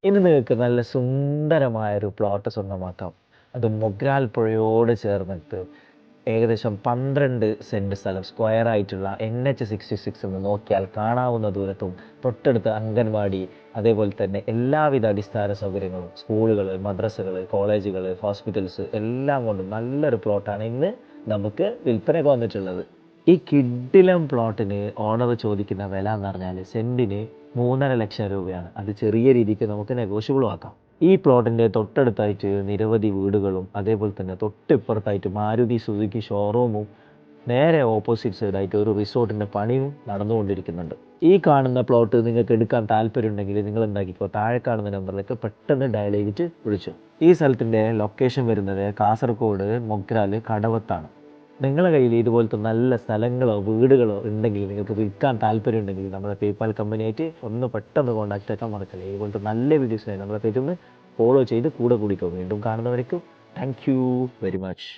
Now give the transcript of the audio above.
ഇന്ന് നിങ്ങൾക്ക് നല്ല സുന്ദരമായൊരു പ്ലോട്ട് സ്വന്തമാക്കാം. അത് മൊഗ്രാൽ പുഴയോട് ചേർന്നിട്ട് ഏകദേശം 12 സെൻറ് സ്ഥലം സ്ക്വയർ ആയിട്ടുള്ള NH-66 എന്ന് നോക്കിയാൽ കാണാവുന്ന ദൂരത്തും തൊട്ടടുത്ത് അംഗൻവാടി, അതേപോലെ തന്നെ എല്ലാവിധ അടിസ്ഥാന സൗകര്യങ്ങളും, സ്കൂളുകൾ, മദ്രസകൾ, കോളേജുകൾ, ഹോസ്പിറ്റൽസ് എല്ലാം കൊണ്ടും നല്ലൊരു പ്ലോട്ടാണ് ഇന്ന് നമുക്ക് വിൽപ്പനയ്ക്ക് വന്നിട്ടുള്ളത്. ഈ കിഡിലം പ്ലോട്ടിന് ഓണർ ചോദിക്കുന്ന വില എന്ന് പറഞ്ഞാൽ സെൻറ്റിന് 3.5 ലക്ഷം രൂപയാണ്. അത് ചെറിയ രീതിക്ക് നമുക്ക് നെഗോഷ്യബിളും ആക്കാം. ഈ പ്ലോട്ടിൻ്റെ തൊട്ടടുത്തായിട്ട് നിരവധി വീടുകളും, അതേപോലെ തന്നെ തൊട്ടിപ്പുറത്തായിട്ട് മാരുതി സുസുക്കി ഷോറൂമും, നേരെ ഓപ്പോസിറ്റ് സൈഡായിട്ട് ഒരു റിസോർട്ടിൻ്റെ പണിയും നടന്നുകൊണ്ടിരിക്കുന്നുണ്ട്. ഈ കാണുന്ന പ്ലോട്ട് നിങ്ങൾക്ക് എടുക്കാൻ താല്പര്യമുണ്ടെങ്കിൽ നിങ്ങൾ എന്താക്കിക്കോ, താഴെ കാണുന്ന നമ്പറിലേക്ക് പെട്ടെന്ന് ഡയൽ ചെയ്തിട്ട് വിളിച്ചു. ഈ സ്ഥലത്തിൻ്റെ ലൊക്കേഷൻ വരുന്നത് കാസർഗോഡ് മൊഗ്രാൽ കടവത്താണ്. നിങ്ങളുടെ കയ്യിൽ ഇതുപോലത്തെ നല്ല സ്ഥലങ്ങളോ വീടുകളോ ഉണ്ടെങ്കിൽ, നിങ്ങൾക്ക് വിൽക്കാൻ താല്പര്യമുണ്ടെങ്കിൽ നമ്മുടെ പേയ്പാൽ കമ്പനിയായിട്ട് ഒന്ന് പെട്ടെന്ന് കോൺടാക്റ്റ് ആക്കാൻ മറക്കല്ലേ. ഇതുപോലത്തെ നല്ല വീഡിയോസിനായി നമ്മുടെ പേജ് ഒന്ന് ഫോളോ ചെയ്ത് കൂടെ കൂടിക്കോ. വീണ്ടും കാണുന്നവരേക്കും താങ്ക് യു വെരി മച്ച്.